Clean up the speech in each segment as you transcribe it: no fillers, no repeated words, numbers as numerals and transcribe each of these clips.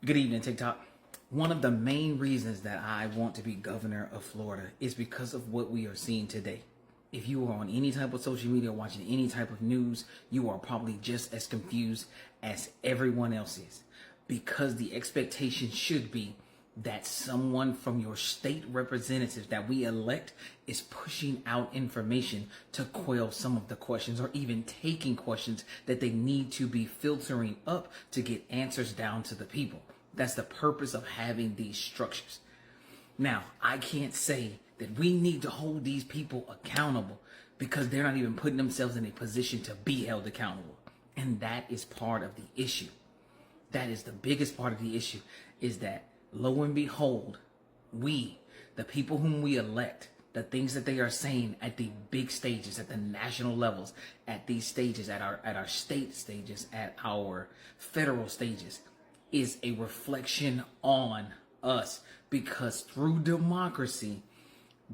Good evening, TikTok. One of the main reasons that I want to be governor of Florida is because of what we are seeing today. If you are on any type of social media, watching any type of news, you are probably just as confused as everyone else is. Because the expectation should be that someone from your state representative that we elect is pushing out information to quell some of the questions, or even taking questions that they need to be filtering up to get answers down to the people. That's the purpose of having these structures. Now, I can't say that we need to hold these people accountable because they're not even putting themselves in a position to be held accountable. And that is part of the issue. That is the biggest part of the issue, is that lo and behold, we, the people whom we elect, the things that they are saying at the big stages, at the national levels, at these stages, at our state stages, at our federal stages, is a reflection on us. Because through democracy,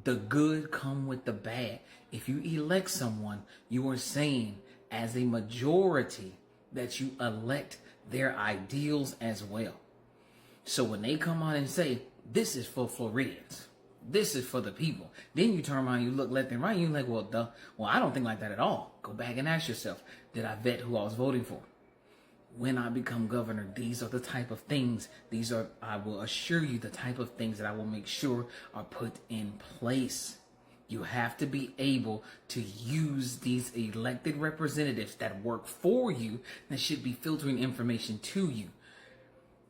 the good come with the bad. If you elect someone, you are saying as a majority that you elect their ideals as well. So when they come on and say, this is for Floridians, this is for the people, then you turn around, you look left and right, and you're like, well, I don't think like that at all. Go back and ask yourself, did I vet who I was voting for? When I become governor, these are the type of things, I will assure you, the type of things that I will make sure are put in place. You have to be able to use these elected representatives that work for you, that should be filtering information to you.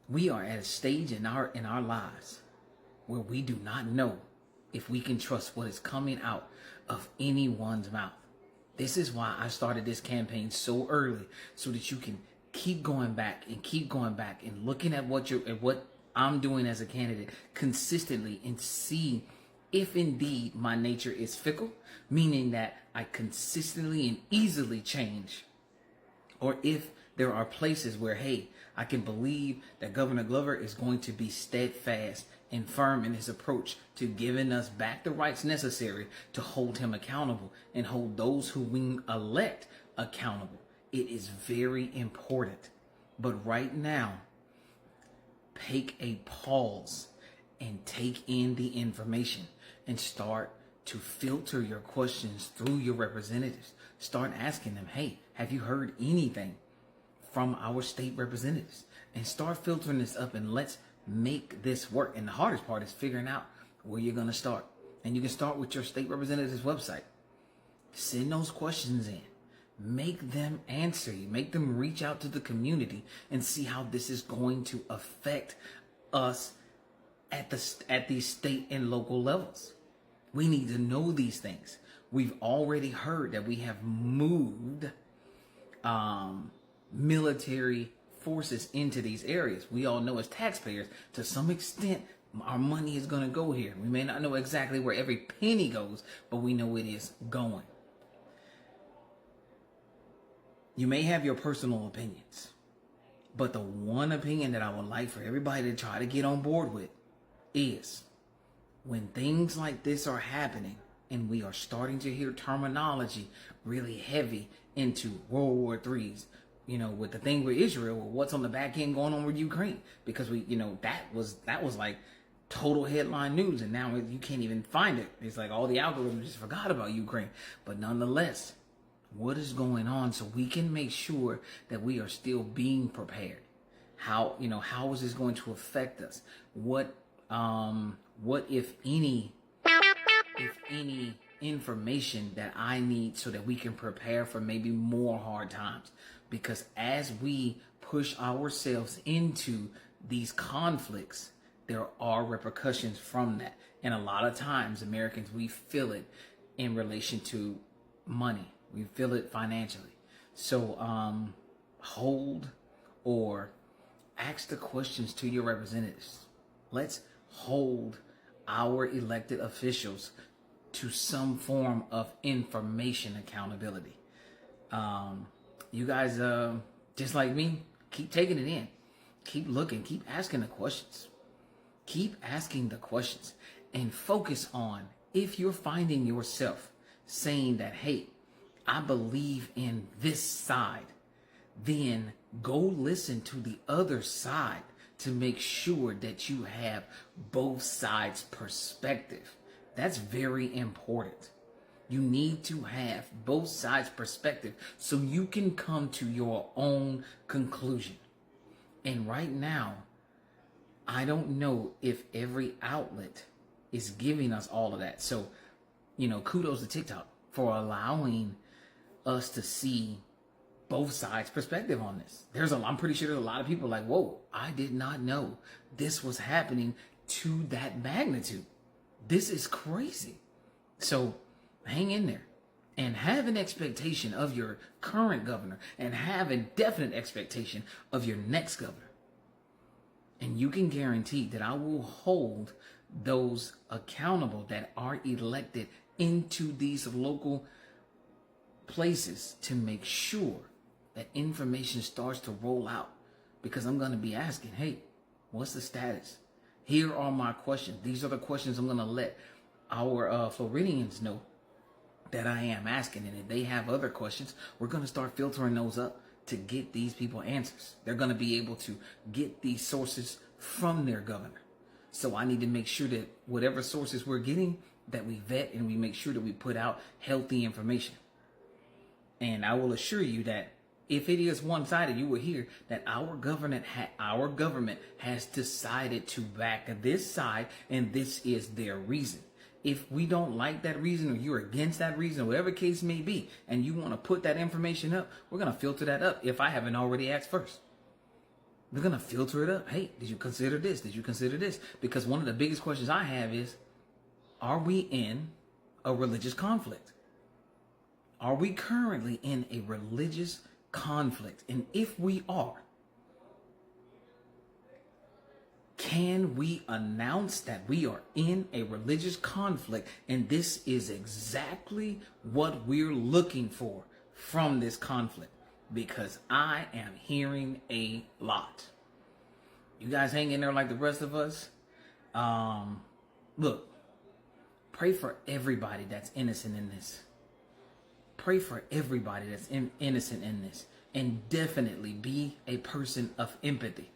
We are at a stage in our lives where we do not know if we can trust what is coming out of anyone's mouth. This is why I started this campaign so early, so that you can keep going back and looking at what I'm doing as a candidate consistently, and see if indeed my nature is fickle, meaning that I consistently and easily change, or if there are places where, hey, I can believe that Governor Glover is going to be steadfast and firm in his approach to giving us back the rights necessary to hold him accountable and hold those who we elect accountable. It is very important. But right now, take a pause and take in the information and start to filter your questions through your representatives. Start asking them, hey, have you heard anything from our state representatives? And start filtering this up, and let's make this work. And the hardest part is figuring out where you're going to start. And you can start with your state representative's website. Send those questions in. Make them answer you. Make them reach out to the community and see how this is going to affect us at these state and local levels. We need to know these things. We've already heard that we have moved military forces into these areas. We all know as taxpayers, to some extent, our money is going to go here. We may not know exactly where every penny goes, but we know it is going. You may have your personal opinions, but the one opinion that I would like for everybody to try to get on board with is, when things like this are happening and we are starting to hear terminology really heavy into World War III's, with the thing with Israel, or what's on the back end going on with Ukraine, because that was like total headline news, and now you can't even find it. It's like all the algorithms just forgot about Ukraine. But nonetheless, what is going on, so we can make sure that we are still being prepared? How is this going to affect us? What if any information that I need so that we can prepare for maybe more hard times? Because as we push ourselves into these conflicts, there are repercussions from that. And a lot of times, Americans, we feel it in relation to money. We feel it financially. So hold or ask the questions to your representatives. Let's hold our elected officials to some form of information accountability. You guys, just like me, keep taking it in. Keep looking. Keep asking the questions. Keep asking the questions. And focus on, if you're finding yourself saying that, hey, I believe in this side, then go listen to the other side to make sure that you have both sides' perspective. That's very important. You need to have both sides' perspective so you can come to your own conclusion. And right now, I don't know if every outlet is giving us all of that. So, kudos to TikTok for allowing us to see both sides' perspective on this. I'm pretty sure there's a lot of people like, whoa, I did not know this was happening to that magnitude. This is crazy. So hang in there and have an expectation of your current governor and have a definite expectation of your next governor. And you can guarantee that I will hold those accountable that are elected into these local places to make sure that information starts to roll out. Because I'm going to be asking, hey, what's the status? Here are my questions. These are the questions I'm going to let our Floridians know that I am asking. And if they have other questions, we're going to start filtering those up to get these people answers. They're going to be able to get these sources from their governor. So I need to make sure that whatever sources we're getting, that we vet and we make sure that we put out healthy information. And I will assure you that if it is one-sided, you will hear that our government has decided to back this side, and this is their reason. If we don't like that reason, or you're against that reason, whatever case may be, and you want to put that information up, we're going to filter that up if I haven't already asked first. We're going to filter it up. Hey, did you consider this? Did you consider this? Because one of the biggest questions I have is, are we in a religious conflict? Are we currently in a religious conflict? And if we are, can we announce that we are in a religious conflict and this is exactly what we're looking for from this conflict? Because I am hearing a lot. You guys hang in there like the rest of us. Look, pray for everybody that's innocent in this. Pray for everybody that's innocent in this. And definitely be a person of empathy.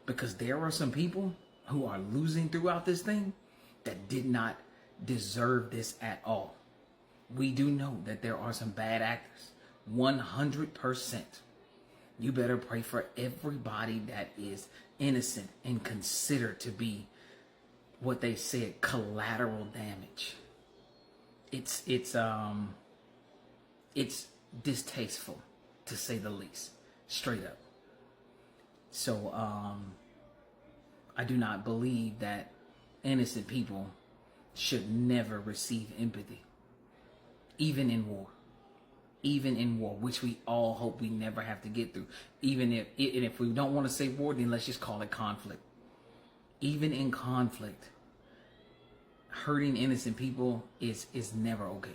Because there are some people who are losing throughout this thing that did not deserve this at all. We do know that there are some bad actors. 100%. You better pray for everybody that is innocent and considered to be what they said, collateral damage. It's distasteful, to say the least, straight up. So I do not believe that innocent people should never receive empathy, even in war. Even in war, which we all hope we never have to get through. Even if we don't want to say war, then let's just call it conflict. Even in conflict, hurting innocent people is never okay.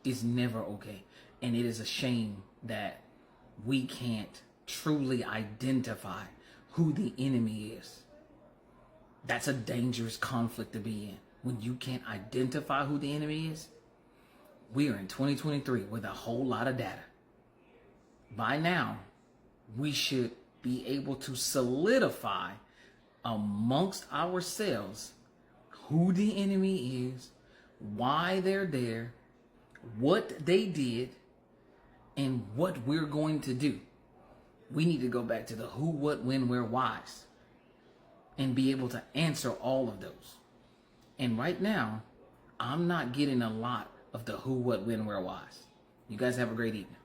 It's never okay. And it is a shame that we can't truly identify who the enemy is. That's a dangerous conflict to be in. When you can't identify who the enemy is. We are in 2023 with a whole lot of data. By now, we should be able to solidify amongst ourselves who the enemy is, why they're there, what they did, and what we're going to do. We need to go back to the who, what, when, where, whys and be able to answer all of those. And right now, I'm not getting a lot of the who, what, when, where, whys. You guys have a great evening.